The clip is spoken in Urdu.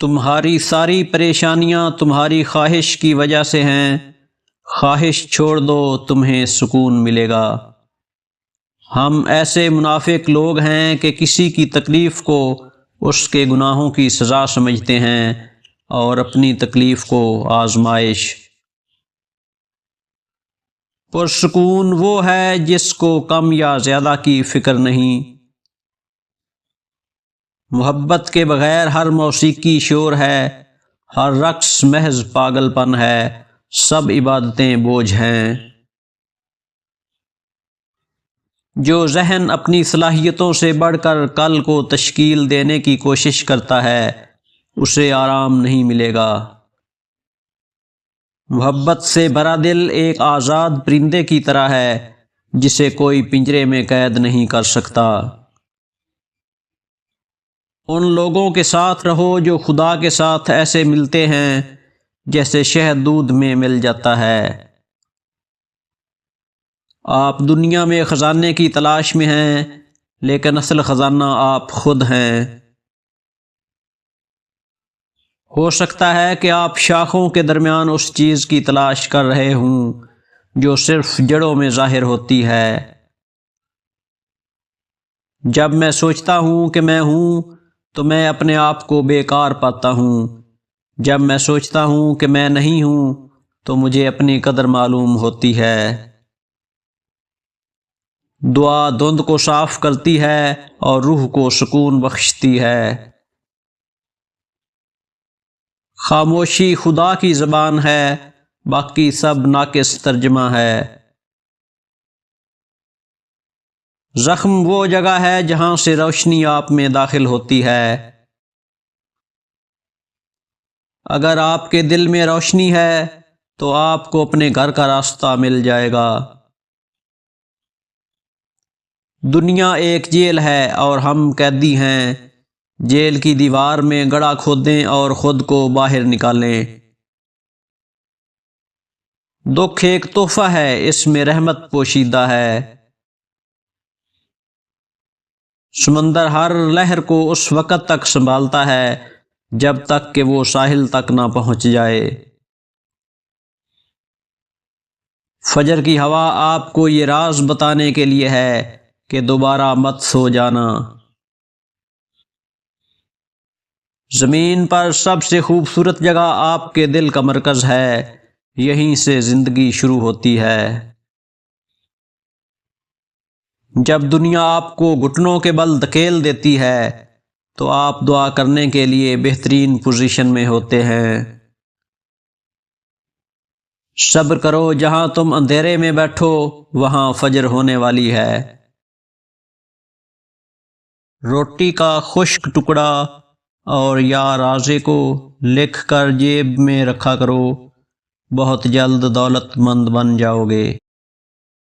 تمہاری ساری پریشانیاں تمہاری خواہش کی وجہ سے ہیں، خواہش چھوڑ دو تمہیں سکون ملے گا۔ ہم ایسے منافق لوگ ہیں کہ کسی کی تکلیف کو اس کے گناہوں کی سزا سمجھتے ہیں اور اپنی تکلیف کو آزمائش۔ پرسکون وہ ہے جس کو کم یا زیادہ کی فکر نہیں۔ محبت کے بغیر ہر موسیقی شور ہے، ہر رقص محض پاگل پن ہے، سب عبادتیں بوجھ ہیں۔ جو ذہن اپنی صلاحیتوں سے بڑھ کر کل کو تشکیل دینے کی کوشش کرتا ہے اسے آرام نہیں ملے گا۔ محبت سے بھرا دل ایک آزاد پرندے کی طرح ہے جسے کوئی پنجرے میں قید نہیں کر سکتا۔ ان لوگوں کے ساتھ رہو جو خدا کے ساتھ ایسے ملتے ہیں جیسے شہد دودھ میں مل جاتا ہے۔ آپ دنیا میں خزانے کی تلاش میں ہیں لیکن اصل خزانہ آپ خود ہیں۔ ہو سکتا ہے کہ آپ شاخوں کے درمیان اس چیز کی تلاش کر رہے ہوں جو صرف جڑوں میں ظاہر ہوتی ہے۔ جب میں سوچتا ہوں کہ میں ہوں تو میں اپنے آپ کو بیکار پاتا ہوں، جب میں سوچتا ہوں کہ میں نہیں ہوں تو مجھے اپنی قدر معلوم ہوتی ہے۔ دعا دھند کو صاف کرتی ہے اور روح کو سکون بخشتی ہے۔ خاموشی خدا کی زبان ہے، باقی سب ناقص ترجمہ ہے۔ زخم وہ جگہ ہے جہاں سے روشنی آپ میں داخل ہوتی ہے۔ اگر آپ کے دل میں روشنی ہے تو آپ کو اپنے گھر کا راستہ مل جائے گا۔ دنیا ایک جیل ہے اور ہم قیدی ہیں، جیل کی دیوار میں گڑھا کھودیں اور خود کو باہر نکالیں۔ دکھ ایک تحفہ ہے، اس میں رحمت پوشیدہ ہے۔ سمندر ہر لہر کو اس وقت تک سنبھالتا ہے جب تک کہ وہ ساحل تک نہ پہنچ جائے۔ فجر کی ہوا آپ کو یہ راز بتانے کے لیے ہے کہ دوبارہ مت سو جانا۔ زمین پر سب سے خوبصورت جگہ آپ کے دل کا مرکز ہے، یہیں سے زندگی شروع ہوتی ہے۔ جب دنیا آپ کو گھٹنوں کے بل دھکیل دیتی ہے تو آپ دعا کرنے کے لیے بہترین پوزیشن میں ہوتے ہیں۔ صبر کرو، جہاں تم اندھیرے میں بیٹھو وہاں فجر ہونے والی ہے۔ روٹی کا خشک ٹکڑا اور یا رازے کو لکھ کر جیب میں رکھا کرو، بہت جلد دولت مند بن جاؤ گے۔